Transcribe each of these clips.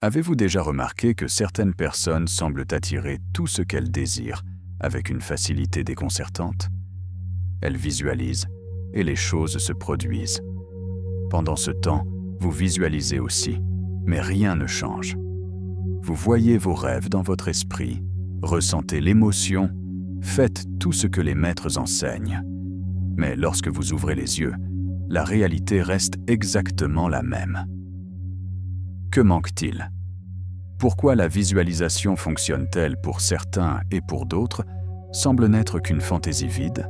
Avez-vous déjà remarqué que certaines personnes semblent attirer tout ce qu'elles désirent avec une facilité déconcertante? Elles visualisent et les choses se produisent. Pendant ce temps, vous visualisez aussi, mais rien ne change. Vous voyez vos rêves dans votre esprit, ressentez l'émotion, faites tout ce que les maîtres enseignent. Mais lorsque vous ouvrez les yeux, la réalité reste exactement la même. Que manque-t-il? Pourquoi la visualisation fonctionne-t-elle pour certains et pour d'autres semble n'être qu'une fantaisie vide?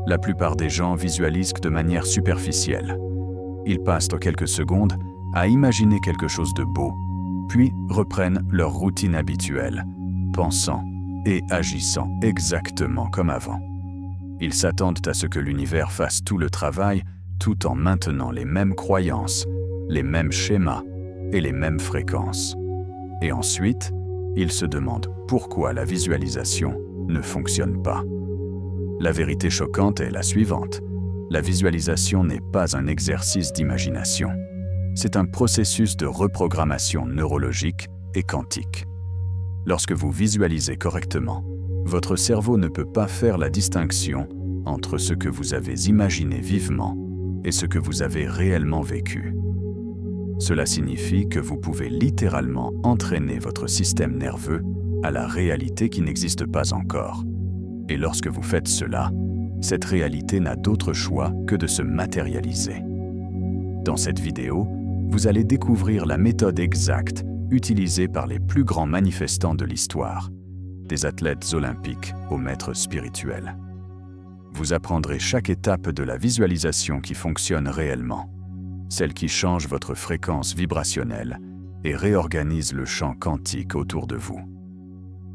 La plupart des gens visualisent de manière superficielle. Ils passent quelques secondes à imaginer quelque chose de beau, puis reprennent leur routine habituelle, pensant et agissant exactement comme avant. Ils s'attendent à ce que l'univers fasse tout le travail tout en maintenant les mêmes croyances, les mêmes schémas et les mêmes fréquences. Et ensuite, ils se demandent pourquoi la visualisation ne fonctionne pas. La vérité choquante est la suivante. La visualisation n'est pas un exercice d'imagination. C'est un processus de reprogrammation neurologique et quantique. Lorsque vous visualisez correctement, votre cerveau ne peut pas faire la distinction entre ce que vous avez imaginé vivement et ce que vous avez réellement vécu. Cela signifie que vous pouvez littéralement entraîner votre système nerveux à la réalité qui n'existe pas encore. Et lorsque vous faites cela, cette réalité n'a d'autre choix que de se matérialiser. Dans cette vidéo, vous allez découvrir la méthode exacte utilisée par les plus grands manifestants de l'histoire, des athlètes olympiques aux maîtres spirituels. Vous apprendrez chaque étape de la visualisation qui fonctionne réellement, celle qui change votre fréquence vibrationnelle et réorganise le champ quantique autour de vous.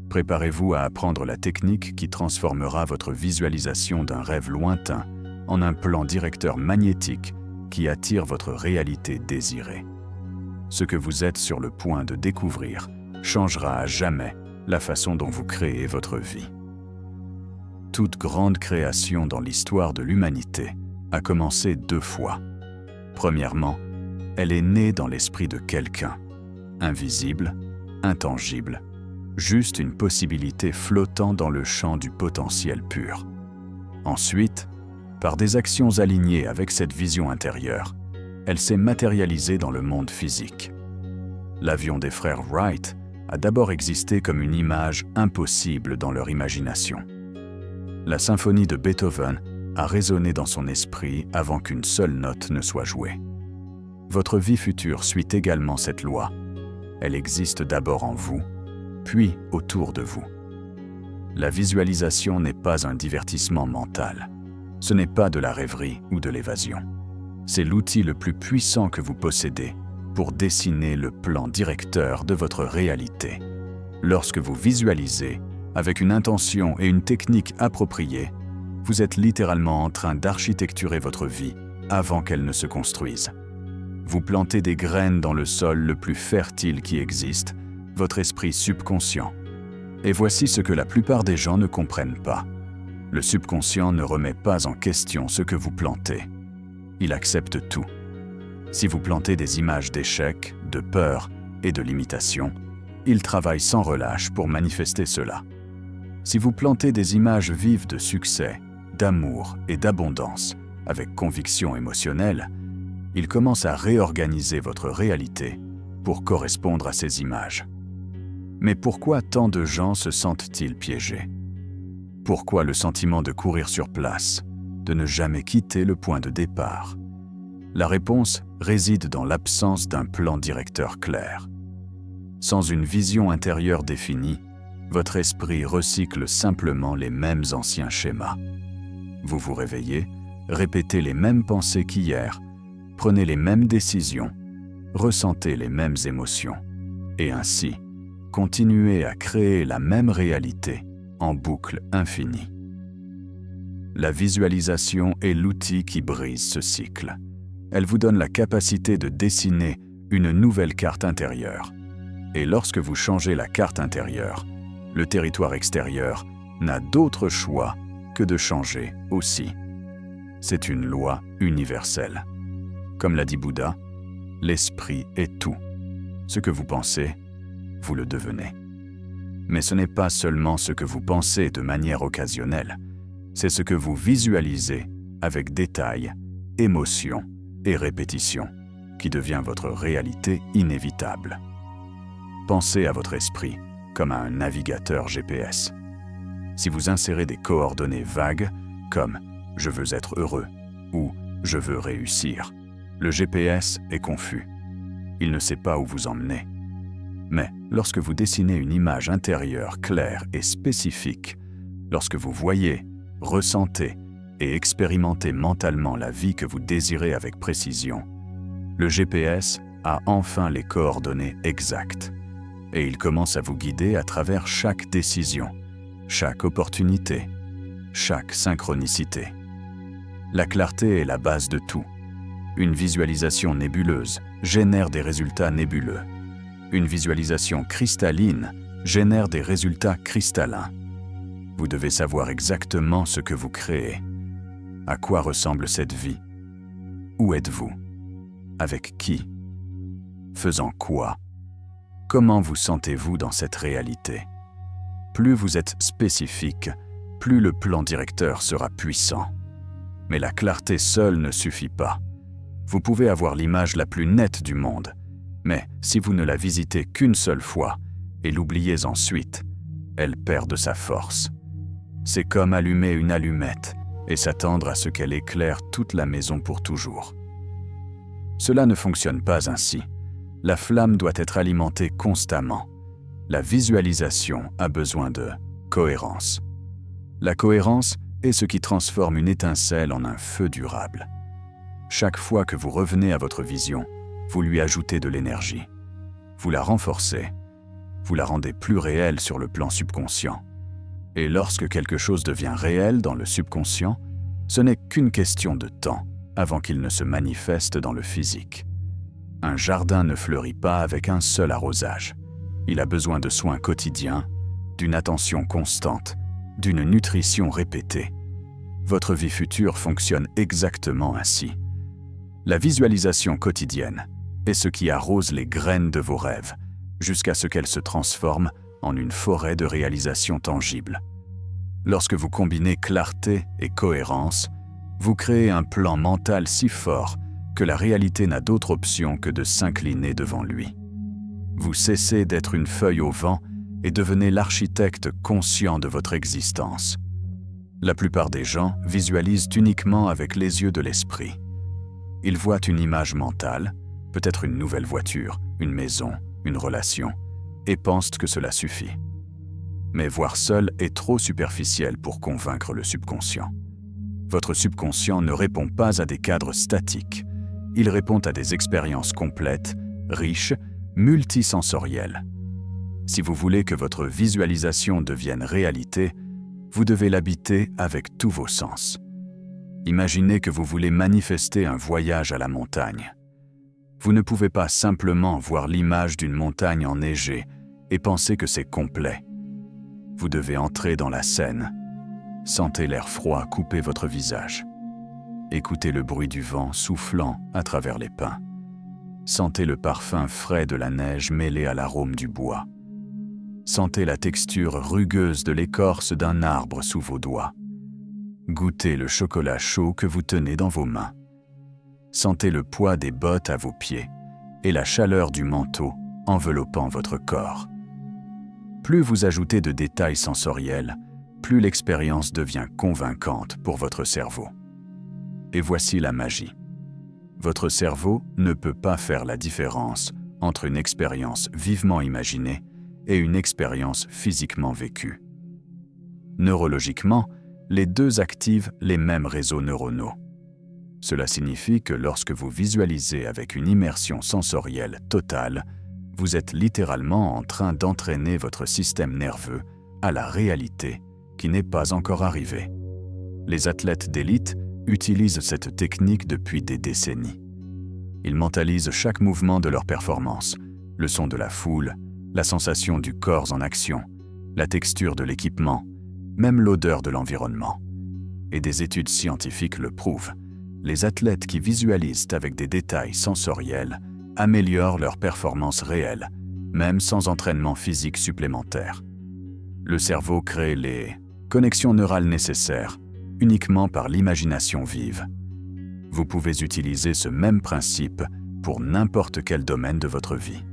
Préparez-vous à apprendre la technique qui transformera votre visualisation d'un rêve lointain en un plan directeur magnétique qui attire votre réalité désirée. Ce que vous êtes sur le point de découvrir changera à jamais la façon dont vous créez votre vie. Toute grande création dans l'histoire de l'humanité a commencé 2 fois. Premièrement, elle est née dans l'esprit de quelqu'un, invisible, intangible, juste une possibilité flottant dans le champ du potentiel pur. Ensuite, par des actions alignées avec cette vision intérieure, elle s'est matérialisée dans le monde physique. L'avion des frères Wright a d'abord existé comme une image impossible dans leur imagination. La symphonie de Beethoven a résonné dans son esprit avant qu'une seule note ne soit jouée. Votre vie future suit également cette loi. Elle existe d'abord en vous, puis autour de vous. La visualisation n'est pas un divertissement mental. Ce n'est pas de la rêverie ou de l'évasion. C'est l'outil le plus puissant que vous possédez pour dessiner le plan directeur de votre réalité. Lorsque vous visualisez, avec une intention et une technique appropriée, vous êtes littéralement en train d'architecturer votre vie avant qu'elle ne se construise. Vous plantez des graines dans le sol le plus fertile qui existe, votre esprit subconscient. Et voici ce que la plupart des gens ne comprennent pas. Le subconscient ne remet pas en question ce que vous plantez. Il accepte tout. Si vous plantez des images d'échec, de peur et de limitation, il travaille sans relâche pour manifester cela. Si vous plantez des images vives de succès, d'amour et d'abondance, avec conviction émotionnelle, il commence à réorganiser votre réalité pour correspondre à ces images. Mais pourquoi tant de gens se sentent-ils piégés? Pourquoi le sentiment de courir sur place, de ne jamais quitter le point de départ? La réponse réside dans l'absence d'un plan directeur clair. Sans une vision intérieure définie, votre esprit recycle simplement les mêmes anciens schémas. Vous vous réveillez, répétez les mêmes pensées qu'hier, prenez les mêmes décisions, ressentez les mêmes émotions, et ainsi, continuez à créer la même réalité en boucle infinie. La visualisation est l'outil qui brise ce cycle. Elle vous donne la capacité de dessiner une nouvelle carte intérieure. Et lorsque vous changez la carte intérieure, le territoire extérieur n'a d'autre choix que de changer aussi. C'est une loi universelle. Comme l'a dit Bouddha, l'esprit est tout. Ce que vous pensez, vous le devenez. Mais ce n'est pas seulement ce que vous pensez de manière occasionnelle, c'est ce que vous visualisez avec détail, émotion et répétition, qui devient votre réalité inévitable. Pensez à votre esprit comme à un navigateur GPS. Si vous insérez des coordonnées vagues comme « je veux être heureux » ou « je veux réussir », le GPS est confus. Il ne sait pas où vous emmener. Mais lorsque vous dessinez une image intérieure claire et spécifique, lorsque vous voyez, ressentez et expérimentez mentalement la vie que vous désirez avec précision, le GPS a enfin les coordonnées exactes et il commence à vous guider à travers chaque décision, chaque opportunité, chaque synchronicité. La clarté est la base de tout. Une visualisation nébuleuse génère des résultats nébuleux. Une visualisation cristalline génère des résultats cristallins. Vous devez savoir exactement ce que vous créez. À quoi ressemble cette vie? Où êtes-vous? Avec qui? Faisant quoi? Comment vous sentez-vous dans cette réalité? Plus vous êtes spécifique, plus le plan directeur sera puissant. Mais la clarté seule ne suffit pas. Vous pouvez avoir l'image la plus nette du monde, mais si vous ne la visitez qu'une seule fois et l'oubliez ensuite, elle perd de sa force. C'est comme allumer une allumette et s'attendre à ce qu'elle éclaire toute la maison pour toujours. Cela ne fonctionne pas ainsi. La flamme doit être alimentée constamment. La visualisation a besoin de cohérence. La cohérence est ce qui transforme une étincelle en un feu durable. Chaque fois que vous revenez à votre vision, vous lui ajoutez de l'énergie. Vous la renforcez. Vous la rendez plus réelle sur le plan subconscient. Et lorsque quelque chose devient réel dans le subconscient, ce n'est qu'une question de temps avant qu'il ne se manifeste dans le physique. Un jardin ne fleurit pas avec un seul arrosage. Il a besoin de soins quotidiens, d'une attention constante, d'une nutrition répétée. Votre vie future fonctionne exactement ainsi. La visualisation quotidienne est ce qui arrose les graines de vos rêves, jusqu'à ce qu'elles se transforment en une forêt de réalisations tangibles. Lorsque vous combinez clarté et cohérence, vous créez un plan mental si fort que la réalité n'a d'autre option que de s'incliner devant lui. Vous cessez d'être une feuille au vent et devenez l'architecte conscient de votre existence. La plupart des gens visualisent uniquement avec les yeux de l'esprit. Ils voient une image mentale, peut-être une nouvelle voiture, une maison, une relation, et pensent que cela suffit. Mais voir seul est trop superficiel pour convaincre le subconscient. Votre subconscient ne répond pas à des cadres statiques. Il répond à des expériences complètes, riches, multisensorielles. Si vous voulez que votre visualisation devienne réalité, vous devez l'habiter avec tous vos sens. Imaginez que vous voulez manifester un voyage à la montagne. Vous ne pouvez pas simplement voir l'image d'une montagne enneigée et penser que c'est complet. Vous devez entrer dans la scène. Sentez l'air froid couper votre visage. Écoutez le bruit du vent soufflant à travers les pins. Sentez le parfum frais de la neige mêlé à l'arôme du bois. Sentez la texture rugueuse de l'écorce d'un arbre sous vos doigts. Goûtez le chocolat chaud que vous tenez dans vos mains. Sentez le poids des bottes à vos pieds et la chaleur du manteau enveloppant votre corps. Plus vous ajoutez de détails sensoriels, plus l'expérience devient convaincante pour votre cerveau. Et voici la magie. Votre cerveau ne peut pas faire la différence entre une expérience vivement imaginée et une expérience physiquement vécue. Neurologiquement, les deux activent les mêmes réseaux neuronaux. Cela signifie que lorsque vous visualisez avec une immersion sensorielle totale, vous êtes littéralement en train d'entraîner votre système nerveux à la réalité qui n'est pas encore arrivée. Les athlètes d'élite utilisent cette technique depuis des décennies. Ils mentalisent chaque mouvement de leur performance, le son de la foule, la sensation du corps en action, la texture de l'équipement, même l'odeur de l'environnement. Et des études scientifiques le prouvent. Les athlètes qui visualisent avec des détails sensoriels améliorent leur performance réelle, même sans entraînement physique supplémentaire. Le cerveau crée les connexions neurales nécessaires uniquement par l'imagination vive. Vous pouvez utiliser ce même principe pour n'importe quel domaine de votre vie.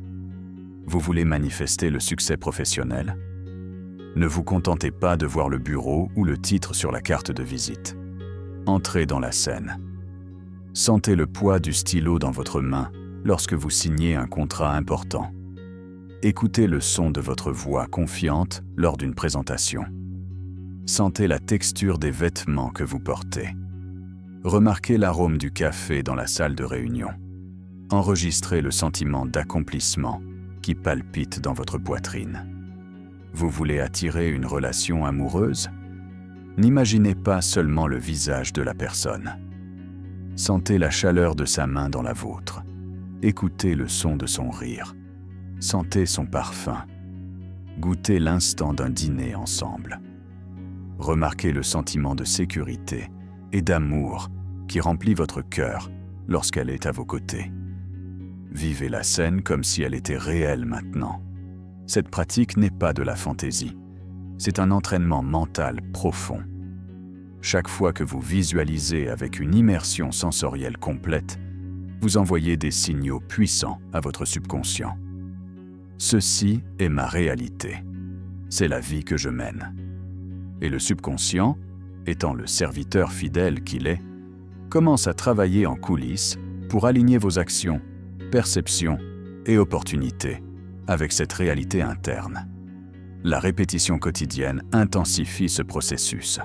Vous voulez manifester le succès professionnel? Ne vous contentez pas de voir le bureau ou le titre sur la carte de visite. Entrez dans la scène. Sentez le poids du stylo dans votre main lorsque vous signez un contrat important. Écoutez le son de votre voix confiante lors d'une présentation. Sentez la texture des vêtements que vous portez. Remarquez l'arôme du café dans la salle de réunion. Enregistrez le sentiment d'accomplissement qui palpite dans votre poitrine. Vous voulez attirer une relation amoureuse? N'imaginez pas seulement le visage de la personne. Sentez la chaleur de sa main dans la vôtre. Écoutez le son de son rire. Sentez son parfum. Goûtez l'instant d'un dîner ensemble. Remarquez le sentiment de sécurité et d'amour qui remplit votre cœur lorsqu'elle est à vos côtés. Vivez la scène comme si elle était réelle maintenant. Cette pratique n'est pas de la fantaisie. C'est un entraînement mental profond. Chaque fois que vous visualisez avec une immersion sensorielle complète, vous envoyez des signaux puissants à votre subconscient. Ceci est ma réalité. C'est la vie que je mène. Et le subconscient, étant le serviteur fidèle qu'il est, commence à travailler en coulisses pour aligner vos actions, perceptions et opportunités avec cette réalité interne. La répétition quotidienne intensifie ce processus.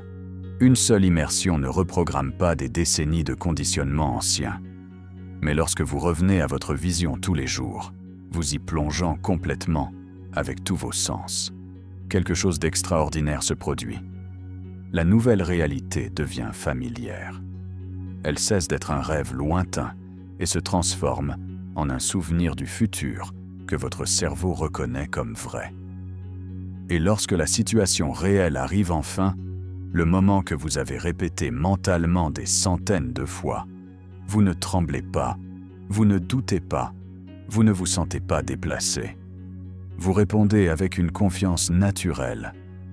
Une seule immersion ne reprogramme pas des décennies de conditionnement anciens. Mais lorsque vous revenez à votre vision tous les jours, vous y plongeant complètement avec tous vos sens, quelque chose d'extraordinaire se produit. La nouvelle réalité devient familière. Elle cesse d'être un rêve lointain et se transforme en un souvenir du futur que votre cerveau reconnaît comme vrai. Et lorsque la situation réelle arrive enfin, le moment que vous avez répété mentalement des centaines de fois, vous ne tremblez pas, vous ne doutez pas, vous ne vous sentez pas déplacé. Vous répondez avec une confiance naturelle,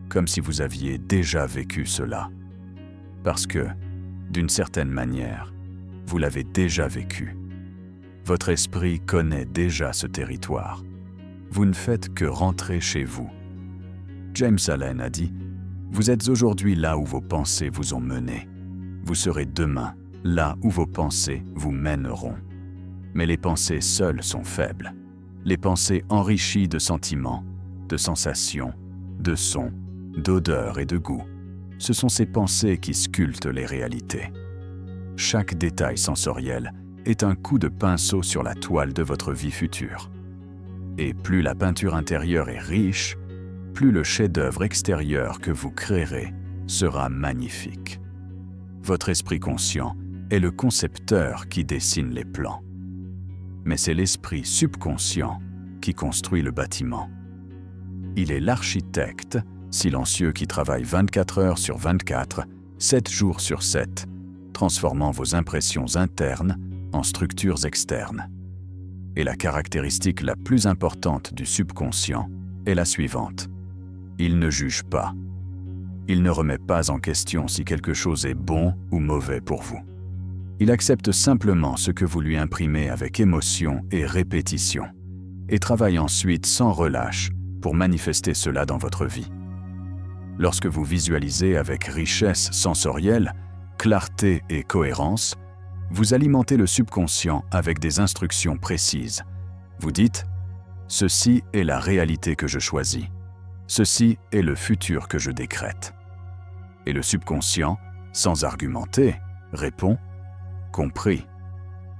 comme si vous aviez déjà vécu cela. Parce que, d'une certaine manière, vous l'avez déjà vécu. Votre esprit connaît déjà ce territoire. Vous ne faites que rentrer chez vous. James Allen a dit « Vous êtes aujourd'hui là où vos pensées vous ont mené. Vous serez demain là où vos pensées vous mèneront. Mais les pensées seules sont faibles. Les pensées enrichies de sentiments, de sensations, de sons, d'odeurs et de goûts. Ce sont ces pensées qui sculptent les réalités. Chaque détail sensoriel est un coup de pinceau sur la toile de votre vie future. Et plus la peinture intérieure est riche, plus le chef-d'œuvre extérieur que vous créerez sera magnifique. Votre esprit conscient est le concepteur qui dessine les plans. Mais c'est l'esprit subconscient qui construit le bâtiment. Il est l'architecte silencieux qui travaille 24 heures sur 24, 7 jours sur 7, transformant vos impressions internes en structures externes. Et la caractéristique la plus importante du subconscient est la suivante. Il ne juge pas. Il ne remet pas en question si quelque chose est bon ou mauvais pour vous. Il accepte simplement ce que vous lui imprimez avec émotion et répétition, et travaille ensuite sans relâche pour manifester cela dans votre vie. Lorsque vous visualisez avec richesse sensorielle, clarté et cohérence, vous alimentez le subconscient avec des instructions précises. Vous dites « Ceci est la réalité que je choisis. Ceci est le futur que je décrète. » Et le subconscient, sans argumenter, répond « Compris. »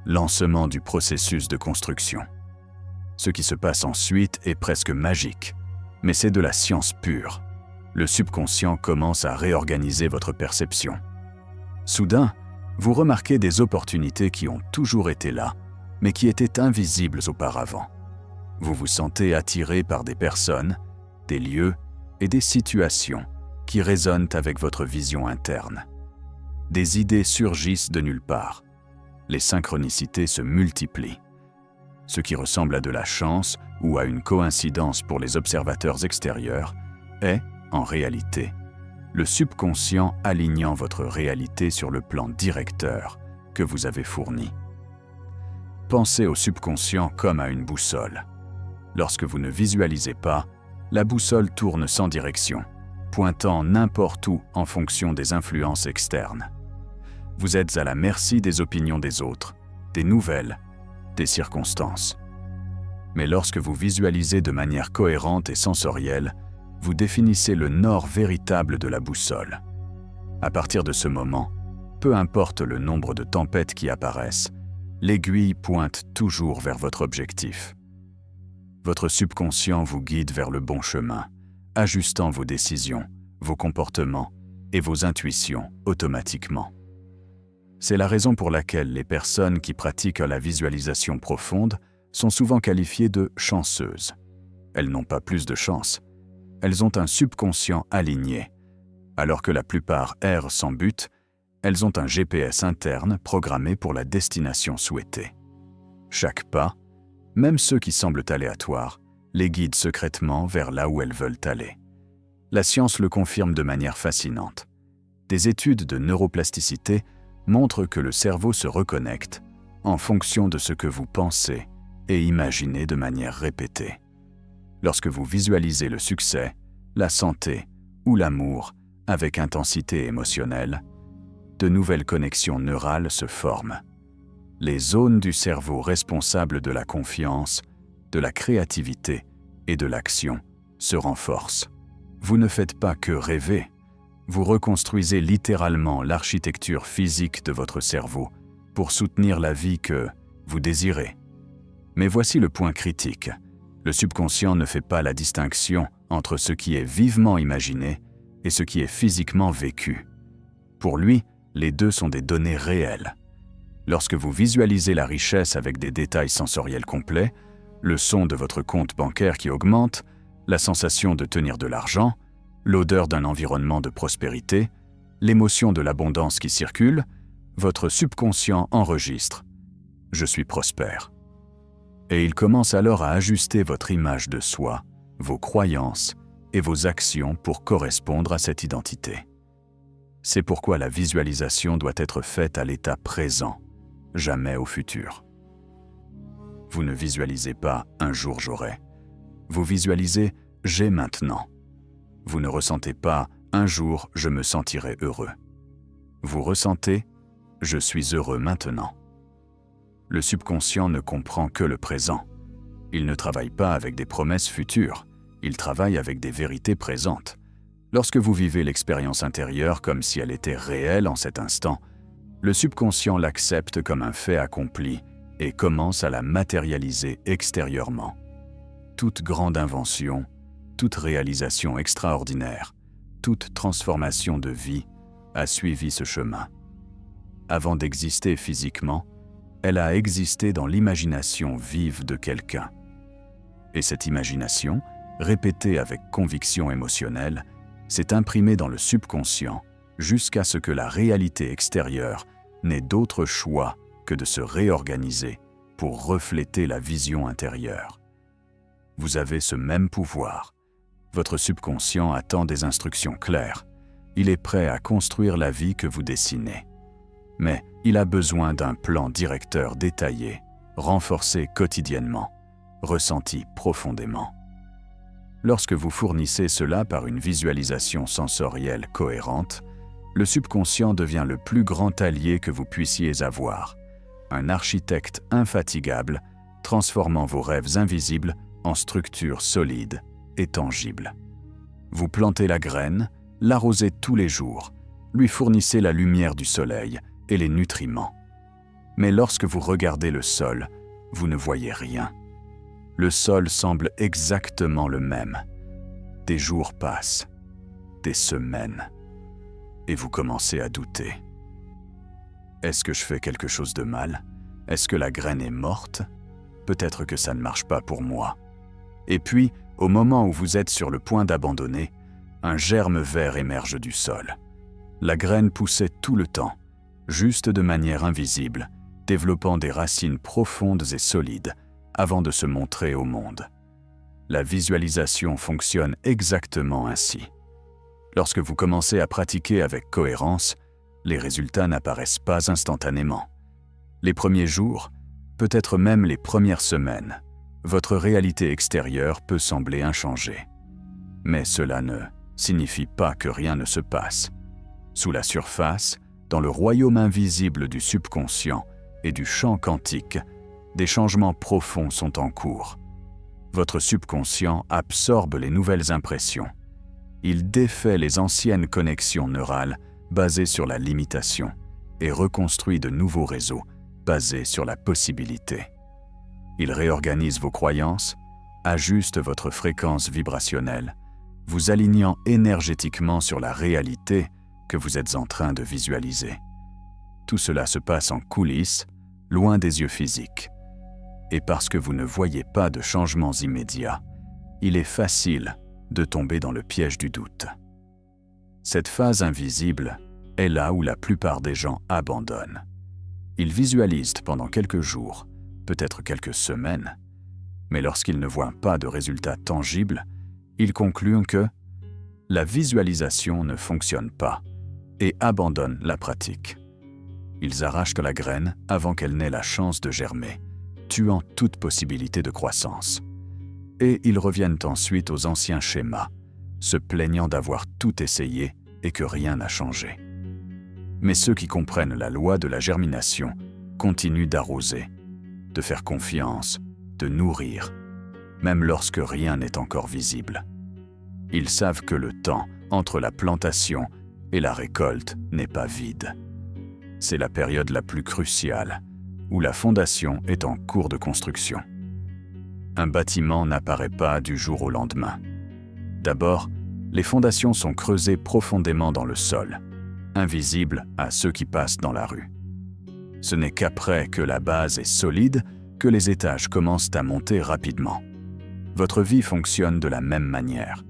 Lancement du processus de construction. Ce qui se passe ensuite est presque magique, mais c'est de la science pure. Le subconscient commence à réorganiser votre perception. Soudain, vous remarquez des opportunités qui ont toujours été là, mais qui étaient invisibles auparavant. Vous vous sentez attiré par des personnes, des lieux et des situations qui résonnent avec votre vision interne. Des idées surgissent de nulle part. Les synchronicités se multiplient. Ce qui ressemble à de la chance ou à une coïncidence pour les observateurs extérieurs est, en réalité, le subconscient alignant votre réalité sur le plan directeur que vous avez fourni. Pensez au subconscient comme à une boussole. Lorsque vous ne visualisez pas, la boussole tourne sans direction, pointant n'importe où en fonction des influences externes. Vous êtes à la merci des opinions des autres, des nouvelles, des circonstances. Mais lorsque vous visualisez de manière cohérente et sensorielle, vous définissez le nord véritable de la boussole. À partir de ce moment, peu importe le nombre de tempêtes qui apparaissent, l'aiguille pointe toujours vers votre objectif. Votre subconscient vous guide vers le bon chemin, ajustant vos décisions, vos comportements et vos intuitions automatiquement. C'est la raison pour laquelle les personnes qui pratiquent la visualisation profonde sont souvent qualifiées de chanceuses. Elles n'ont pas plus de chance. Elles ont un subconscient aligné. Alors que la plupart errent sans but, elles ont un GPS interne programmé pour la destination souhaitée. Chaque pas, même ceux qui semblent aléatoires, les guide secrètement vers là où elles veulent aller. La science le confirme de manière fascinante. Des études de neuroplasticité montrent que le cerveau se reconnecte en fonction de ce que vous pensez et imaginez de manière répétée. Lorsque vous visualisez le succès, la santé ou l'amour avec intensité émotionnelle, de nouvelles connexions neurales se forment. Les zones du cerveau responsables de la confiance, de la créativité et de l'action se renforcent. Vous ne faites pas que rêver, vous reconstruisez littéralement l'architecture physique de votre cerveau pour soutenir la vie que vous désirez. Mais voici le point critique. Le subconscient ne fait pas la distinction entre ce qui est vivement imaginé et ce qui est physiquement vécu. Pour lui, les deux sont des données réelles. Lorsque vous visualisez la richesse avec des détails sensoriels complets, le son de votre compte bancaire qui augmente, la sensation de tenir de l'argent, l'odeur d'un environnement de prospérité, l'émotion de l'abondance qui circule, votre subconscient enregistre « Je suis prospère ». Et il commence alors à ajuster votre image de soi, vos croyances et vos actions pour correspondre à cette identité. C'est pourquoi la visualisation doit être faite à l'état présent, jamais au futur. Vous ne visualisez pas « un jour j'aurai ». Vous visualisez « j'ai maintenant ». Vous ne ressentez pas « un jour je me sentirai heureux ». Vous ressentez « je suis heureux maintenant ». Le subconscient ne comprend que le présent. Il ne travaille pas avec des promesses futures, il travaille avec des vérités présentes. Lorsque vous vivez l'expérience intérieure comme si elle était réelle en cet instant, le subconscient l'accepte comme un fait accompli et commence à la matérialiser extérieurement. Toute grande invention, toute réalisation extraordinaire, toute transformation de vie a suivi ce chemin. Avant d'exister physiquement, elle a existé dans l'imagination vive de quelqu'un. Et cette imagination, répétée avec conviction émotionnelle, s'est imprimée dans le subconscient jusqu'à ce que la réalité extérieure n'ait d'autre choix que de se réorganiser pour refléter la vision intérieure. Vous avez ce même pouvoir. Votre subconscient attend des instructions claires. Il est prêt à construire la vie que vous dessinez. Mais il a besoin d'un plan directeur détaillé, renforcé quotidiennement, ressenti profondément. Lorsque vous fournissez cela par une visualisation sensorielle cohérente, le subconscient devient le plus grand allié que vous puissiez avoir, un architecte infatigable, transformant vos rêves invisibles en structures solides et tangibles. Vous plantez la graine, l'arrosez tous les jours, lui fournissez la lumière du soleil et les nutriments. Mais lorsque vous regardez le sol, vous ne voyez rien. Le sol semble exactement le même. Des jours passent, des semaines, et vous commencez à douter. Est-ce que je fais quelque chose de mal? Est-ce que la graine est morte? Peut-être que ça ne marche pas pour moi. Et puis, au moment où vous êtes sur le point d'abandonner, un germe vert émerge du sol. La graine poussait tout le temps, juste de manière invisible, développant des racines profondes et solides, avant de se montrer au monde. La visualisation fonctionne exactement ainsi. Lorsque vous commencez à pratiquer avec cohérence, les résultats n'apparaissent pas instantanément. Les premiers jours, peut-être même les premières semaines, votre réalité extérieure peut sembler inchangée. Mais cela ne signifie pas que rien ne se passe. Sous la surface, dans le royaume invisible du subconscient et du champ quantique, des changements profonds sont en cours. Votre subconscient absorbe les nouvelles impressions. Il défait les anciennes connexions neurales basées sur la limitation et reconstruit de nouveaux réseaux basés sur la possibilité. Il réorganise vos croyances, ajuste votre fréquence vibrationnelle, vous alignant énergétiquement sur la réalité que vous êtes en train de visualiser. Tout cela se passe en coulisses, loin des yeux physiques. Et parce que vous ne voyez pas de changements immédiats, il est facile de tomber dans le piège du doute. Cette phase invisible est là où la plupart des gens abandonnent. Ils visualisent pendant quelques jours, peut-être quelques semaines, mais lorsqu'ils ne voient pas de résultats tangibles, ils concluent que la visualisation ne fonctionne pas et abandonnent la pratique. Ils arrachent la graine avant qu'elle n'ait la chance de germer, tuant toute possibilité de croissance. Et ils reviennent ensuite aux anciens schémas, se plaignant d'avoir tout essayé et que rien n'a changé. Mais ceux qui comprennent la loi de la germination continuent d'arroser, de faire confiance, de nourrir, même lorsque rien n'est encore visible. Ils savent que le temps entre la plantation et la récolte n'est pas vide. C'est la période la plus cruciale, où la fondation est en cours de construction. Un bâtiment n'apparaît pas du jour au lendemain. D'abord, les fondations sont creusées profondément dans le sol, invisibles à ceux qui passent dans la rue. Ce n'est qu'après que la base est solide que les étages commencent à monter rapidement. Votre vie fonctionne de la même manière.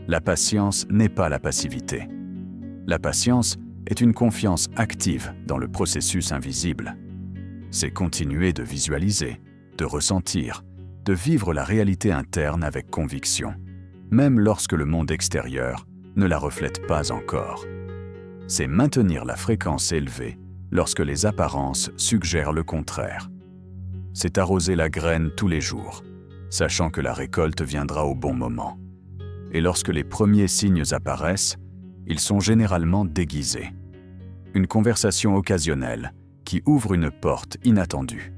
La patience n'est pas la passivité. La patience est une confiance active dans le processus invisible. C'est continuer de visualiser, de ressentir, de vivre la réalité interne avec conviction, même lorsque le monde extérieur ne la reflète pas encore. C'est maintenir la fréquence élevée lorsque les apparences suggèrent le contraire. C'est arroser la graine tous les jours, sachant que la récolte viendra au bon moment. Et lorsque les premiers signes apparaissent, ils sont généralement déguisés. Une conversation occasionnelle qui ouvre une porte inattendue.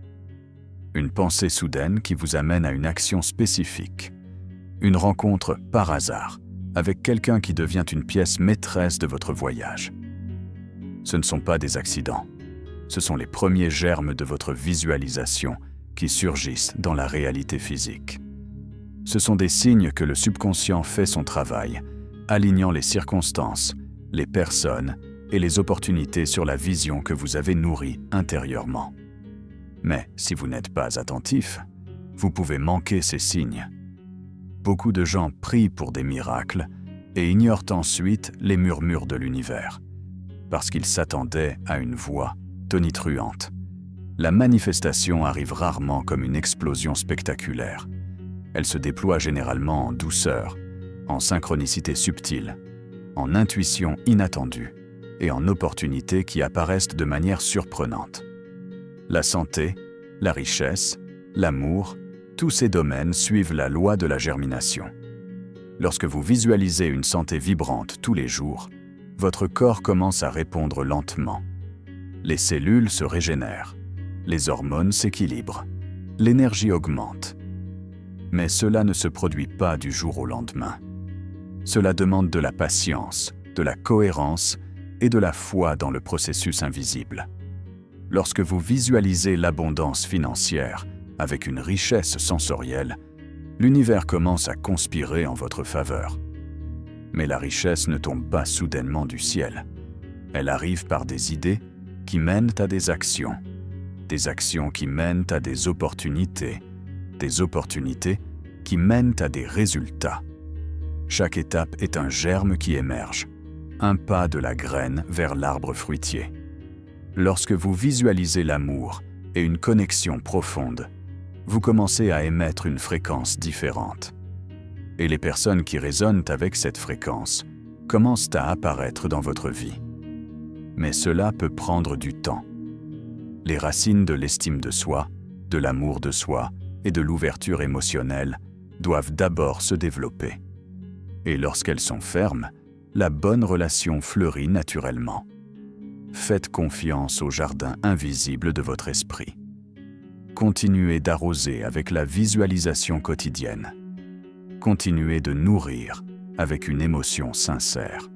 Une pensée soudaine qui vous amène à une action spécifique. Une rencontre par hasard avec quelqu'un qui devient une pièce maîtresse de votre voyage. Ce ne sont pas des accidents. Ce sont les premiers germes de votre visualisation qui surgissent dans la réalité physique. Ce sont des signes que le subconscient fait son travail, alignant les circonstances, les personnes et les opportunités sur la vision que vous avez nourrie intérieurement. Mais si vous n'êtes pas attentif, vous pouvez manquer ces signes. Beaucoup de gens prient pour des miracles et ignorent ensuite les murmures de l'univers, parce qu'ils s'attendaient à une voix tonitruante. La manifestation arrive rarement comme une explosion spectaculaire. Elle se déploie généralement en douceur, en synchronicité subtile, en intuition inattendue et en opportunités qui apparaissent de manière surprenante. La santé, la richesse, l'amour, tous ces domaines suivent la loi de la germination. Lorsque vous visualisez une santé vibrante tous les jours, votre corps commence à répondre lentement. Les cellules se régénèrent, les hormones s'équilibrent, l'énergie augmente. Mais cela ne se produit pas du jour au lendemain. Cela demande de la patience, de la cohérence et de la foi dans le processus invisible. Lorsque vous visualisez l'abondance financière avec une richesse sensorielle, l'univers commence à conspirer en votre faveur. Mais la richesse ne tombe pas soudainement du ciel. Elle arrive par des idées qui mènent à des actions qui mènent à des opportunités qui mènent à des résultats. Chaque étape est un germe qui émerge, un pas de la graine vers l'arbre fruitier. Lorsque vous visualisez l'amour et une connexion profonde, vous commencez à émettre une fréquence différente. Et les personnes qui résonnent avec cette fréquence commencent à apparaître dans votre vie. Mais cela peut prendre du temps. Les racines de l'estime de soi, de l'amour de soi et de l'ouverture émotionnelle doivent d'abord se développer. Et lorsqu'elles sont fermes, la bonne relation fleurit naturellement. Faites confiance au jardin invisible de votre esprit. Continuez d'arroser avec la visualisation quotidienne. Continuez de nourrir avec une émotion sincère.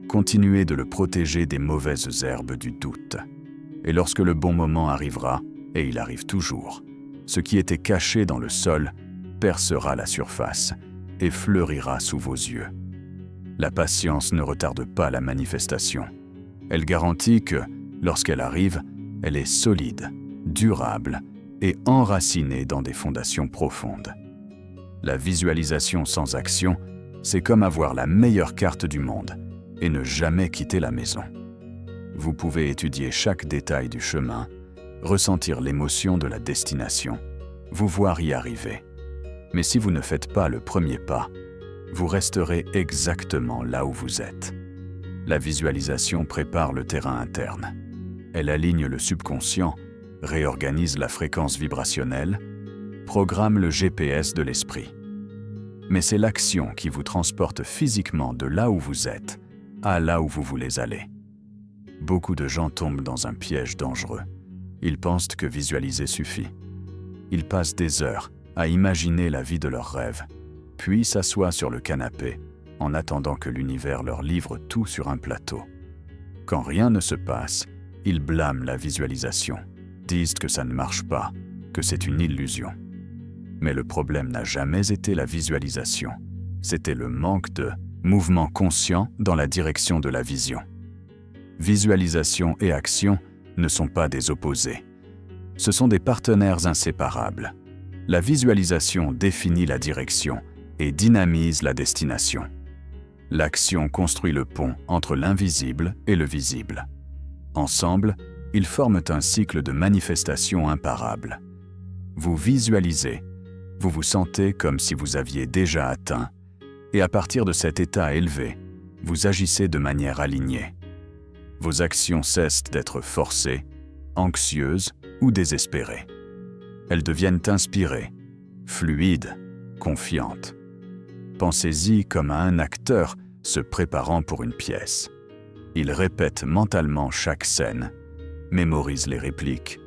Continuez de le protéger des mauvaises herbes du doute. Et lorsque le bon moment arrivera, et il arrive toujours, ce qui était caché dans le sol percera la surface et fleurira sous vos yeux. La patience ne retarde pas la manifestation. Elle garantit que, lorsqu'elle arrive, elle est solide, durable et enracinée dans des fondations profondes. La visualisation sans action, c'est comme avoir la meilleure carte du monde et ne jamais quitter la maison. Vous pouvez étudier chaque détail du chemin, ressentir l'émotion de la destination, vous voir y arriver. Mais si vous ne faites pas le premier pas, vous resterez exactement là où vous êtes. La visualisation prépare le terrain interne. Elle aligne le subconscient, réorganise la fréquence vibrationnelle, programme le GPS de l'esprit. Mais c'est l'action qui vous transporte physiquement de là où vous êtes à là où vous voulez aller. Beaucoup de gens tombent dans un piège dangereux. Ils pensent que visualiser suffit. Ils passent des heures à imaginer la vie de leurs rêves, puis s'assoient sur le canapé en attendant que l'univers leur livre tout sur un plateau. Quand rien ne se passe, ils blâment la visualisation, disent que ça ne marche pas, que c'est une illusion. Mais le problème n'a jamais été la visualisation, c'était le manque de mouvement conscient dans la direction de la vision. Visualisation et action ne sont pas des opposés. Ce sont des partenaires inséparables. La visualisation définit la direction et dynamise la destination. L'action construit le pont entre l'invisible et le visible. Ensemble, ils forment un cycle de manifestation imparable. Vous visualisez, vous vous sentez comme si vous aviez déjà atteint, et à partir de cet état élevé, vous agissez de manière alignée. Vos actions cessent d'être forcées, anxieuses ou désespérées. Elles deviennent inspirées, fluides, confiantes. Pensez-y comme à un acteur se préparant pour une pièce. Il répète mentalement chaque scène, mémorise les répliques,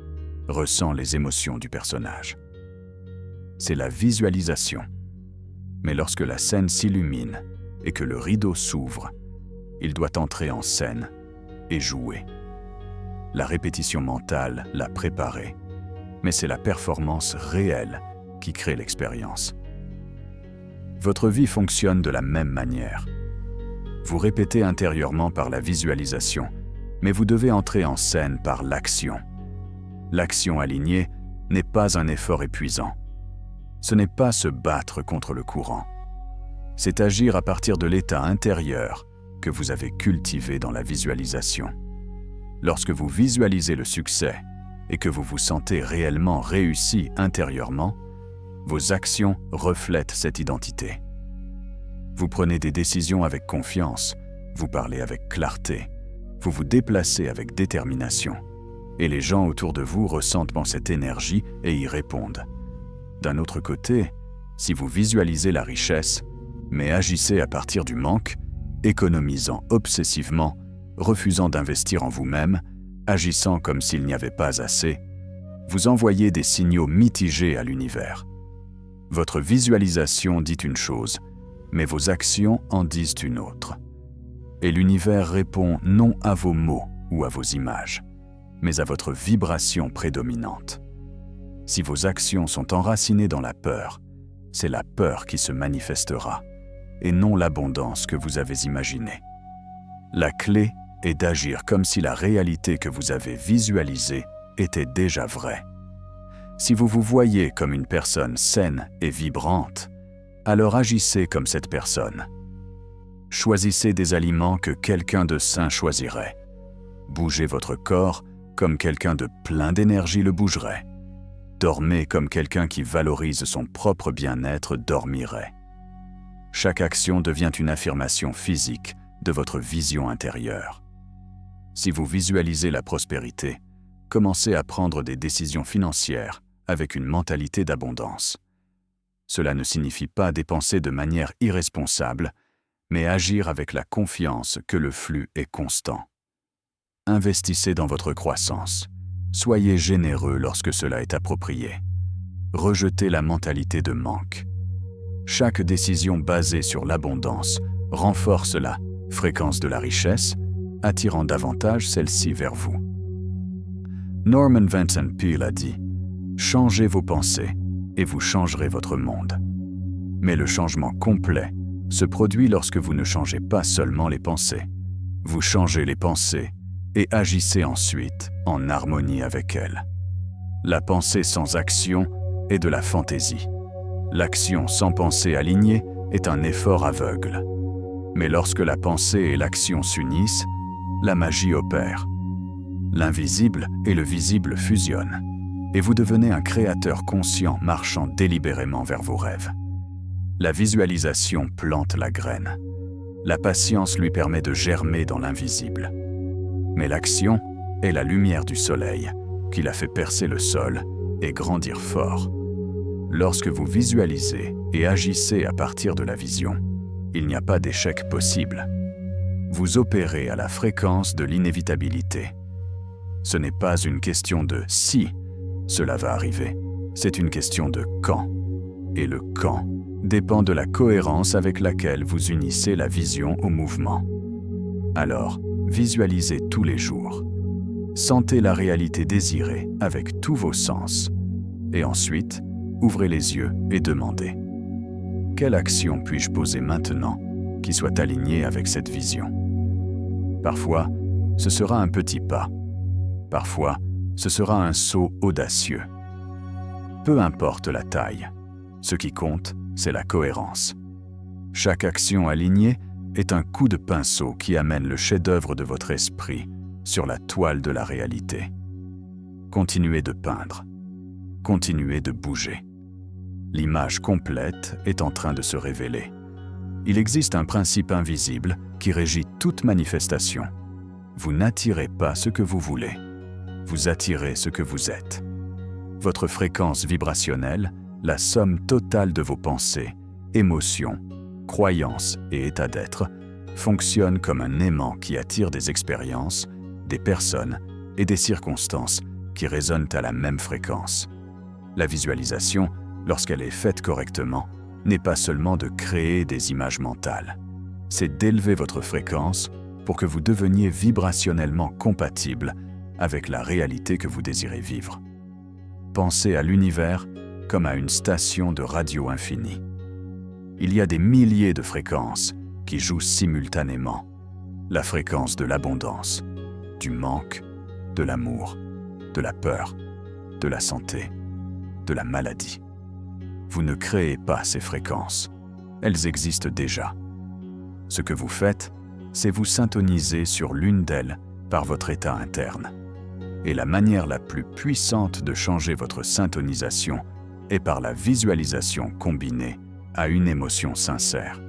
ressent les émotions du personnage. C'est la visualisation. Mais lorsque la scène s'illumine et que le rideau s'ouvre, il doit entrer en scène et jouer. La répétition mentale l'a préparé, mais c'est la performance réelle qui crée l'expérience. Votre vie fonctionne de la même manière. Vous répétez intérieurement par la visualisation, mais vous devez entrer en scène par l'action. L'action alignée n'est pas un effort épuisant. Ce n'est pas se battre contre le courant. C'est agir à partir de l'état intérieur que vous avez cultivé dans la visualisation. Lorsque vous visualisez le succès et que vous vous sentez réellement réussi intérieurement, vos actions reflètent cette identité. Vous prenez des décisions avec confiance, vous parlez avec clarté, vous vous déplacez avec détermination, et les gens autour de vous ressentent cette énergie et y répondent. D'un autre côté, si vous visualisez la richesse, mais agissez à partir du manque, économisant obsessivement, refusant d'investir en vous-même, agissant comme s'il n'y avait pas assez, vous envoyez des signaux mitigés à l'univers. Votre visualisation dit une chose, mais vos actions en disent une autre. Et l'univers répond non à vos mots ou à vos images, mais à votre vibration prédominante. Si vos actions sont enracinées dans la peur, c'est la peur qui se manifestera, et non l'abondance que vous avez imaginée. La clé est d'agir comme si la réalité que vous avez visualisée était déjà vraie. Si vous vous voyez comme une personne saine et vibrante, alors agissez comme cette personne. Choisissez des aliments que quelqu'un de sain choisirait. Bougez votre corps comme quelqu'un de plein d'énergie le bougerait. Dormez comme quelqu'un qui valorise son propre bien-être dormirait. Chaque action devient une affirmation physique de votre vision intérieure. Si vous visualisez la prospérité, commencez à prendre des décisions financières avec une mentalité d'abondance. Cela ne signifie pas dépenser de manière irresponsable, mais agir avec la confiance que le flux est constant. Investissez dans votre croissance. Soyez généreux lorsque cela est approprié. Rejetez la mentalité de manque. Chaque décision basée sur l'abondance renforce la fréquence de la richesse, attirant davantage celle-ci vers vous. Norman Vincent Peale a dit « Changez vos pensées et vous changerez votre monde ». Mais le changement complet se produit lorsque vous ne changez pas seulement les pensées. Vous changez les pensées et agissez ensuite en harmonie avec elles. La pensée sans action est de la fantaisie. L'action sans pensée alignée est un effort aveugle. Mais lorsque la pensée et l'action s'unissent, la magie opère. L'invisible et le visible fusionnent, et vous devenez un créateur conscient marchant délibérément vers vos rêves. La visualisation plante la graine. La patience lui permet de germer dans l'invisible. Mais l'action est la lumière du soleil qui la fait percer le sol et grandir fort. Lorsque vous visualisez et agissez à partir de la vision, il n'y a pas d'échec possible. Vous opérez à la fréquence de l'inévitabilité. Ce n'est pas une question de « si » cela va arriver, c'est une question de « quand ». Et le « quand » dépend de la cohérence avec laquelle vous unissez la vision au mouvement. Alors, visualisez tous les jours. Sentez la réalité désirée avec tous vos sens. Et ensuite, ouvrez les yeux et demandez « Quelle action puis-je poser maintenant qui soit alignée avec cette vision ?» Parfois, ce sera un petit pas. Parfois, ce sera un saut audacieux. Peu importe la taille, ce qui compte, c'est la cohérence. Chaque action alignée est un coup de pinceau qui amène le chef-d'œuvre de votre esprit sur la toile de la réalité. Continuez de peindre. Continuez de bouger. L'image complète est en train de se révéler. Il existe un principe invisible qui régit toute manifestation. Vous n'attirez pas ce que vous voulez. Vous attirez ce que vous êtes. Votre fréquence vibrationnelle, la somme totale de vos pensées, émotions, croyances et états d'être, fonctionne comme un aimant qui attire des expériences, des personnes et des circonstances qui résonnent à la même fréquence. La visualisation, lorsqu'elle est faite correctement, n'est pas seulement de créer des images mentales. C'est d'élever votre fréquence pour que vous deveniez vibrationnellement compatible avec la réalité que vous désirez vivre. Pensez à l'univers comme à une station de radio infinie. Il y a des milliers de fréquences qui jouent simultanément. La fréquence de l'abondance, du manque, de l'amour, de la peur, de la santé, de la maladie. Vous ne créez pas ces fréquences. Elles existent déjà. Ce que vous faites, c'est vous syntoniser sur l'une d'elles par votre état interne. Et la manière la plus puissante de changer votre syntonisation est par la visualisation combinée à une émotion sincère.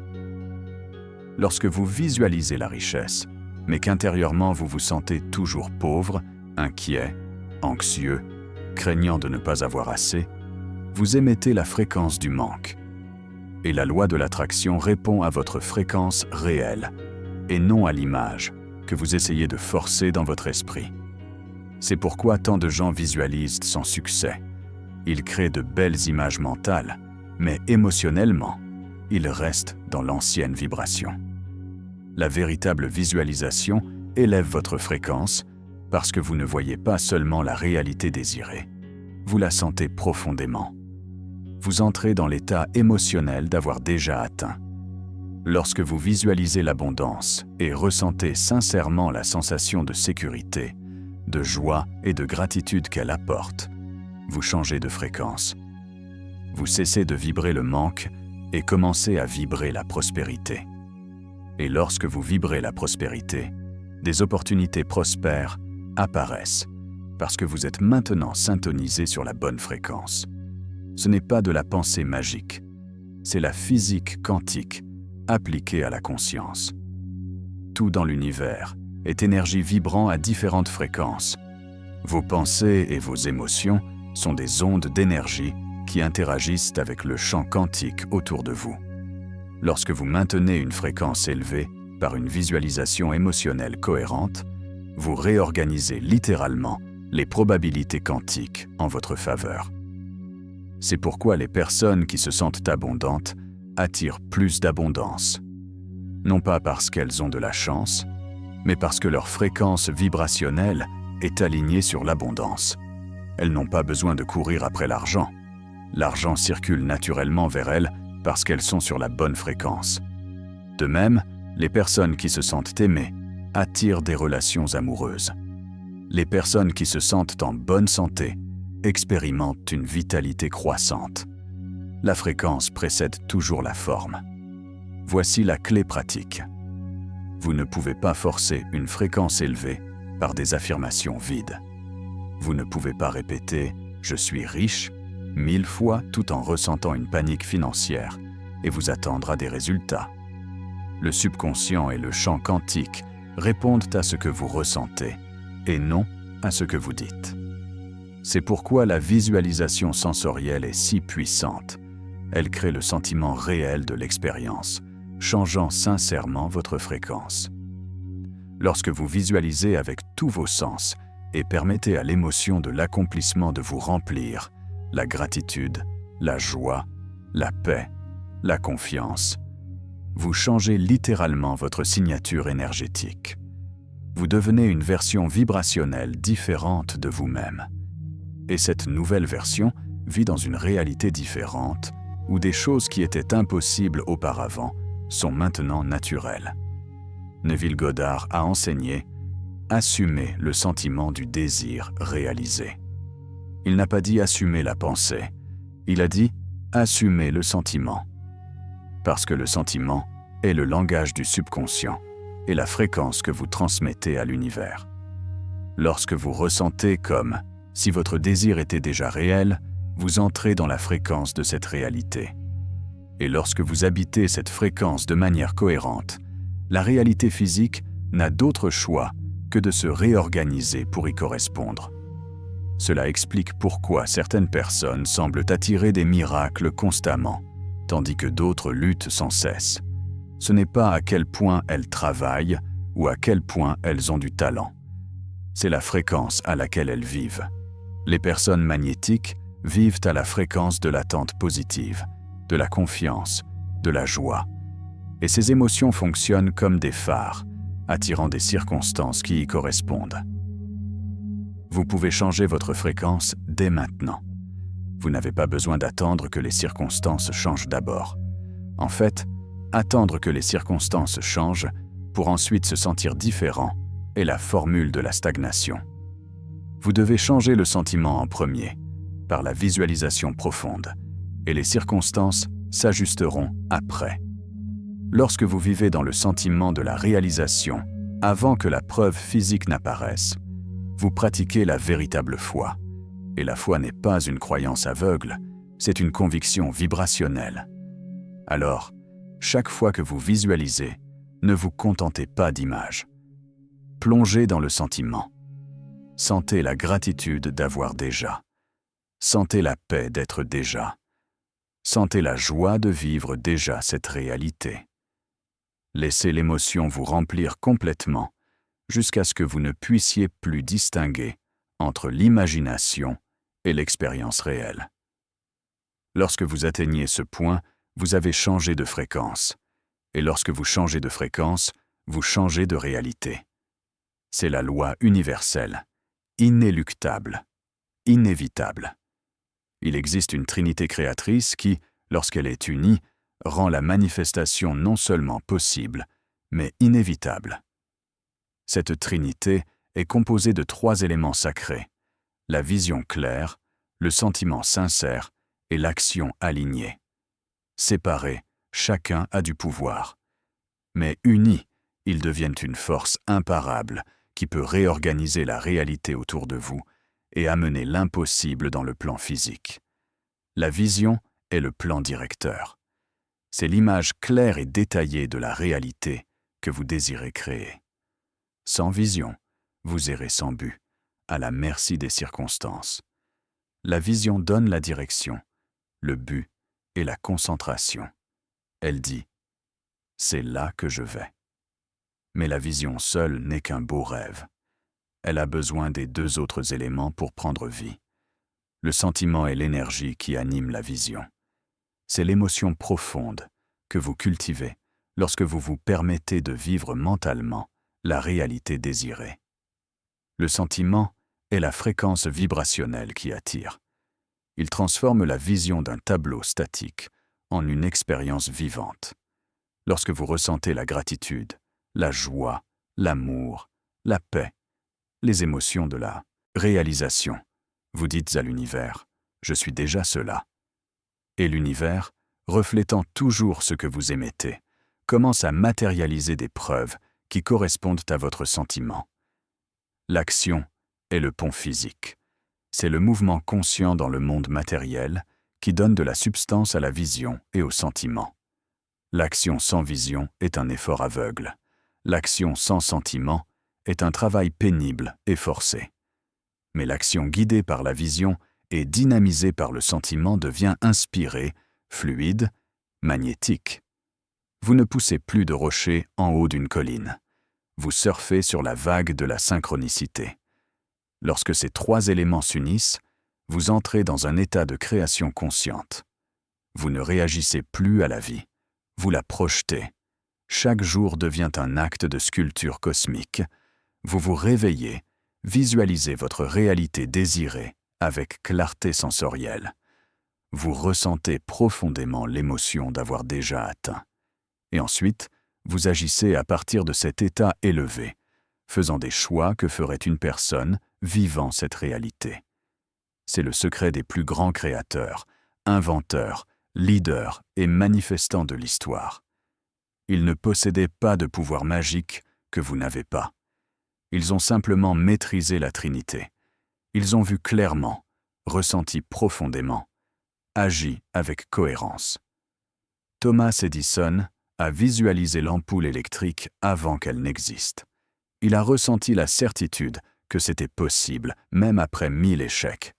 Lorsque vous visualisez la richesse, mais qu'intérieurement vous vous sentez toujours pauvre, inquiet, anxieux, craignant de ne pas avoir assez, vous émettez la fréquence du manque. Et la loi de l'attraction répond à votre fréquence réelle, et non à l'image que vous essayez de forcer dans votre esprit. C'est pourquoi tant de gens visualisent sans succès. Ils créent de belles images mentales, mais émotionnellement, ils restent dans l'ancienne vibration. La véritable visualisation élève votre fréquence parce que vous ne voyez pas seulement la réalité désirée, vous la sentez profondément. Vous entrez dans l'état émotionnel d'avoir déjà atteint. Lorsque vous visualisez l'abondance et ressentez sincèrement la sensation de sécurité, de joie et de gratitude qu'elle apporte, vous changez de fréquence. Vous cessez de vibrer le manque et commencez à vibrer la prospérité. Et lorsque vous vibrez la prospérité, des opportunités prospères apparaissent parce que vous êtes maintenant syntonisé sur la bonne fréquence. Ce n'est pas de la pensée magique, c'est la physique quantique appliquée à la conscience. Tout dans l'univers est énergie vibrant à différentes fréquences. Vos pensées et vos émotions sont des ondes d'énergie qui interagissent avec le champ quantique autour de vous. Lorsque vous maintenez une fréquence élevée par une visualisation émotionnelle cohérente, vous réorganisez littéralement les probabilités quantiques en votre faveur. C'est pourquoi les personnes qui se sentent abondantes attirent plus d'abondance. Non pas parce qu'elles ont de la chance, mais parce que leur fréquence vibrationnelle est alignée sur l'abondance. Elles n'ont pas besoin de courir après l'argent. L'argent circule naturellement vers elles parce qu'elles sont sur la bonne fréquence. De même, les personnes qui se sentent aimées attirent des relations amoureuses. Les personnes qui se sentent en bonne santé expérimentent une vitalité croissante. La fréquence précède toujours la forme. Voici la clé pratique. Vous ne pouvez pas forcer une fréquence élevée par des affirmations vides. Vous ne pouvez pas répéter « je suis riche » 1000 fois tout en ressentant une panique financière et vous attendre à des résultats. Le subconscient et le champ quantique répondent à ce que vous ressentez et non à ce que vous dites. C'est pourquoi la visualisation sensorielle est si puissante. Elle crée le sentiment réel de l'expérience, changeant sincèrement votre fréquence. Lorsque vous visualisez avec tous vos sens et permettez à l'émotion de l'accomplissement de vous remplir, la gratitude, la joie, la paix, la confiance, vous changez littéralement votre signature énergétique. Vous devenez une version vibrationnelle différente de vous-même. Et cette nouvelle version vit dans une réalité différente où des choses qui étaient impossibles auparavant sont maintenant naturelles. Neville Goddard a enseigné « Assumer le sentiment du désir réalisé ». Il n'a pas dit « assumer la pensée », il a dit « assumer le sentiment ». Parce que le sentiment est le langage du subconscient et la fréquence que vous transmettez à l'univers. Lorsque vous ressentez comme si votre désir était déjà réel, vous entrez dans la fréquence de cette réalité. Et lorsque vous habitez cette fréquence de manière cohérente, la réalité physique n'a d'autre choix que de se réorganiser pour y correspondre. Cela explique pourquoi certaines personnes semblent attirer des miracles constamment, tandis que d'autres luttent sans cesse. Ce n'est pas à quel point elles travaillent ou à quel point elles ont du talent. C'est la fréquence à laquelle elles vivent. Les personnes magnétiques vivent à la fréquence de l'attente positive, de la confiance, de la joie. Et ces émotions fonctionnent comme des phares, attirant des circonstances qui y correspondent. Vous pouvez changer votre fréquence dès maintenant. Vous n'avez pas besoin d'attendre que les circonstances changent d'abord. En fait, attendre que les circonstances changent pour ensuite se sentir différent est la formule de la stagnation. Vous devez changer le sentiment en premier, par la visualisation profonde, et les circonstances s'ajusteront après. Lorsque vous vivez dans le sentiment de la réalisation, avant que la preuve physique n'apparaisse, vous pratiquez la véritable foi. Et la foi n'est pas une croyance aveugle, c'est une conviction vibrationnelle. Alors, chaque fois que vous visualisez, ne vous contentez pas d'images. Plongez dans le sentiment. Sentez la gratitude d'avoir déjà. Sentez la paix d'être déjà. Sentez la joie de vivre déjà cette réalité. Laissez l'émotion vous remplir complètement jusqu'à ce que vous ne puissiez plus distinguer entre l'imagination et l'expérience réelle. Lorsque vous atteignez ce point, vous avez changé de fréquence. Et lorsque vous changez de fréquence, vous changez de réalité. C'est la loi universelle, inéluctable, inévitable. Il existe une trinité créatrice qui, lorsqu'elle est unie, rend la manifestation non seulement possible, mais inévitable. Cette trinité est composée de 3 éléments sacrés, la vision claire, le sentiment sincère et l'action alignée. Séparés, chacun a du pouvoir. Mais unis, ils deviennent une force imparable qui peut réorganiser la réalité autour de vous et amener l'impossible dans le plan physique. La vision est le plan directeur. C'est l'image claire et détaillée de la réalité que vous désirez créer. Sans vision, vous errez sans but, à la merci des circonstances. La vision donne la direction, le but et la concentration. Elle dit « c'est là que je vais ». Mais la vision seule n'est qu'un beau rêve. Elle a besoin des deux autres éléments pour prendre vie. Le sentiment et l'énergie qui animent la vision. C'est l'émotion profonde que vous cultivez lorsque vous vous permettez de vivre mentalement la réalité désirée. Le sentiment est la fréquence vibrationnelle qui attire. Il transforme la vision d'un tableau statique en une expérience vivante. Lorsque vous ressentez la gratitude, la joie, l'amour, la paix, les émotions de la réalisation, vous dites à l'univers « je suis déjà cela ». Et l'univers, reflétant toujours ce que vous émettez, commence à matérialiser des preuves qui correspondent à votre sentiment. L'action est le pont physique. C'est le mouvement conscient dans le monde matériel qui donne de la substance à la vision et au sentiment. L'action sans vision est un effort aveugle. L'action sans sentiment est un travail pénible et forcé. Mais l'action guidée par la vision et dynamisée par le sentiment devient inspirée, fluide, magnétique. Vous ne poussez plus de rochers en haut d'une colline. Vous surfez sur la vague de la synchronicité. Lorsque ces trois éléments s'unissent, vous entrez dans un état de création consciente. Vous ne réagissez plus à la vie, vous la projetez. Chaque jour devient un acte de sculpture cosmique. Vous vous réveillez, visualisez votre réalité désirée avec clarté sensorielle. Vous ressentez profondément l'émotion d'avoir déjà atteint. Et ensuite, vous agissez à partir de cet état élevé, faisant des choix que ferait une personne vivant cette réalité. C'est le secret des plus grands créateurs, inventeurs, leaders et manifestants de l'histoire. Ils ne possédaient pas de pouvoir magique que vous n'avez pas. Ils ont simplement maîtrisé la Trinité. Ils ont vu clairement, ressenti profondément, agi avec cohérence. Thomas Edison a visualisé l'ampoule électrique avant qu'elle n'existe. Il a ressenti la certitude que c'était possible, même après 1000 échecs.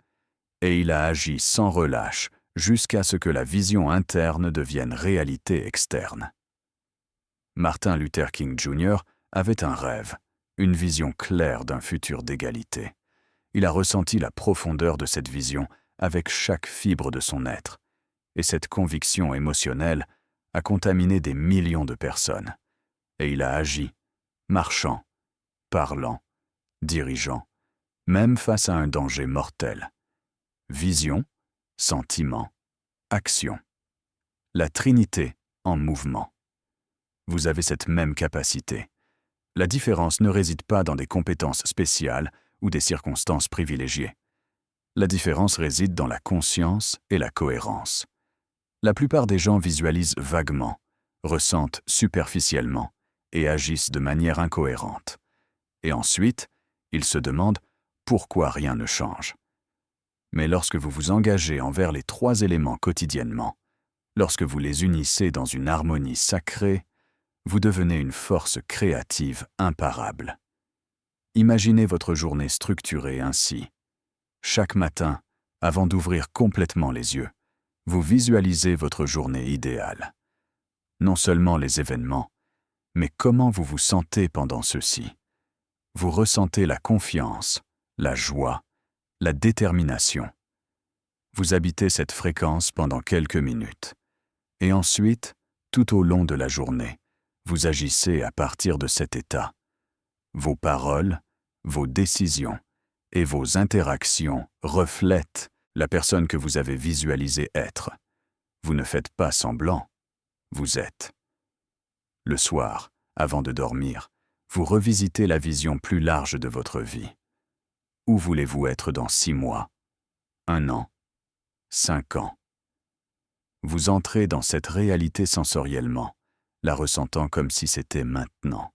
Et il a agi sans relâche jusqu'à ce que la vision interne devienne réalité externe. Martin Luther King Jr. avait un rêve, une vision claire d'un futur d'égalité. Il a ressenti la profondeur de cette vision avec chaque fibre de son être, et cette conviction émotionnelle a contaminé des millions de personnes. Et il a agi, marchant, parlant, dirigeant, même face à un danger mortel. Vision, sentiment, action. La Trinité en mouvement. Vous avez cette même capacité. La différence ne réside pas dans des compétences spéciales ou des circonstances privilégiées. La différence réside dans la conscience et la cohérence. La plupart des gens visualisent vaguement, ressentent superficiellement et agissent de manière incohérente. Et ensuite, ils se demandent pourquoi rien ne change. Mais lorsque vous vous engagez envers les trois éléments quotidiennement, lorsque vous les unissez dans une harmonie sacrée, vous devenez une force créative imparable. Imaginez votre journée structurée ainsi. Chaque matin, avant d'ouvrir complètement les yeux, vous visualisez votre journée idéale. Non seulement les événements, mais comment vous vous sentez pendant ceux-ci. Vous ressentez la confiance, la joie, la détermination. Vous habitez cette fréquence pendant quelques minutes. Et ensuite, tout au long de la journée, vous agissez à partir de cet état. Vos paroles, vos décisions et vos interactions reflètent la personne que vous avez visualisée être. Vous ne faites pas semblant, vous êtes. Le soir, avant de dormir, vous revisitez la vision plus large de votre vie. Où voulez-vous être dans 6 mois, 1 an, 5 ans? Vous entrez dans cette réalité sensoriellement, la ressentant comme si c'était maintenant.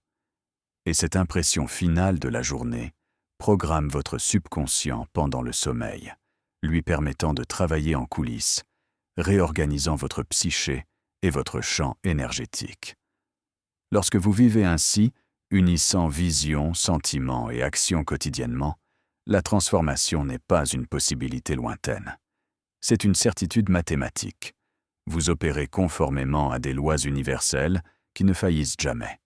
Et cette impression finale de la journée programme votre subconscient pendant le sommeil, lui permettant de travailler en coulisses, réorganisant votre psyché et votre champ énergétique. Lorsque vous vivez ainsi, unissant vision, sentiment et action quotidiennement, la transformation n'est pas une possibilité lointaine. C'est une certitude mathématique. Vous opérez conformément à des lois universelles qui ne faillissent jamais.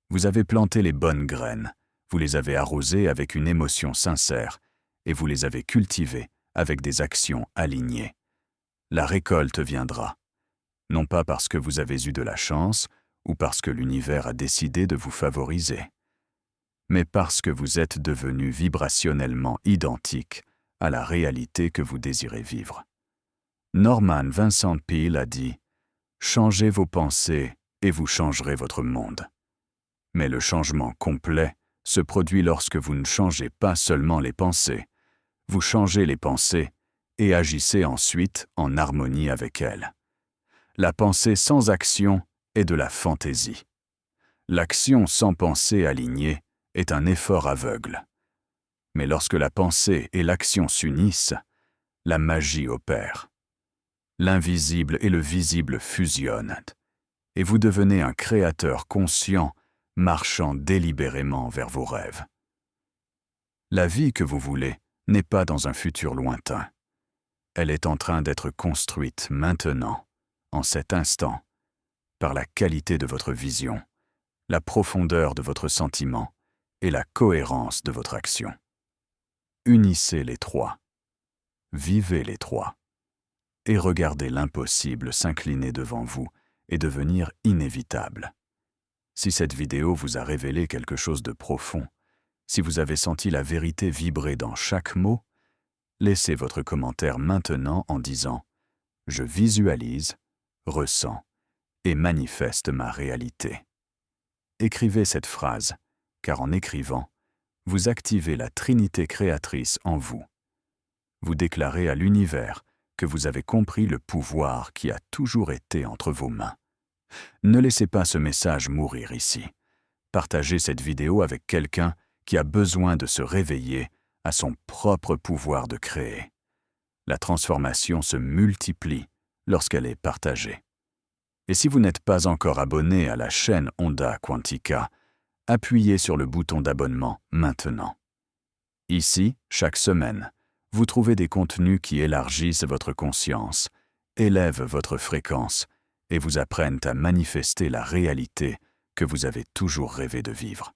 Vous avez planté les bonnes graines, vous les avez arrosées avec une émotion sincère et vous les avez cultivées avec des actions alignées. La récolte viendra, non pas parce que vous avez eu de la chance ou parce que l'univers a décidé de vous favoriser, mais parce que vous êtes devenu vibrationnellement identique à la réalité que vous désirez vivre. Norman Vincent Peale a dit « Changez vos pensées et vous changerez votre monde ». Mais le changement complet se produit lorsque vous ne changez pas seulement les pensées, vous changez les pensées et agissez ensuite en harmonie avec elles. La pensée sans action est de la fantaisie. L'action sans pensée alignée est un effort aveugle. Mais lorsque la pensée et l'action s'unissent, la magie opère. L'invisible et le visible fusionnent, et vous devenez un créateur conscient marchant délibérément vers vos rêves. La vie que vous voulez n'est pas dans un futur lointain. Elle est en train d'être construite maintenant, en cet instant, par la qualité de votre vision, la profondeur de votre sentiment et la cohérence de votre action. Unissez les trois, vivez les trois, et regardez l'impossible s'incliner devant vous et devenir inévitable. Si cette vidéo vous a révélé quelque chose de profond, si vous avez senti la vérité vibrer dans chaque mot, laissez votre commentaire maintenant en disant « Je visualise, ressens et manifeste ma réalité ». Écrivez cette phrase, car en écrivant, vous activez la Trinité créatrice en vous. Vous déclarez à l'univers que vous avez compris le pouvoir qui a toujours été entre vos mains. Ne laissez pas ce message mourir ici. Partagez cette vidéo avec quelqu'un qui a besoin de se réveiller à son propre pouvoir de créer. La transformation se multiplie lorsqu'elle est partagée. Et si vous n'êtes pas encore abonné à la chaîne Onda Quantica, appuyez sur le bouton d'abonnement maintenant. Ici, chaque semaine, vous trouvez des contenus qui élargissent votre conscience, élèvent votre fréquence et vous apprennent à manifester la réalité que vous avez toujours rêvé de vivre.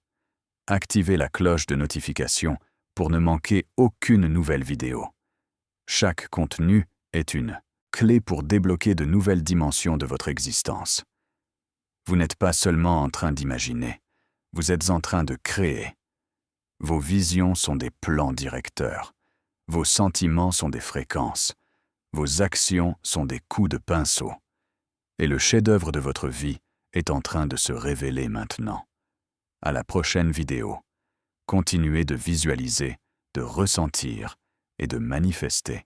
Activez la cloche de notification pour ne manquer aucune nouvelle vidéo. Chaque contenu est une clé pour débloquer de nouvelles dimensions de votre existence. Vous n'êtes pas seulement en train d'imaginer, vous êtes en train de créer. Vos visions sont des plans directeurs, vos sentiments sont des fréquences, vos actions sont des coups de pinceau. Et le chef-d'œuvre de votre vie est en train de se révéler maintenant. À la prochaine vidéo, continuez de visualiser, de ressentir et de manifester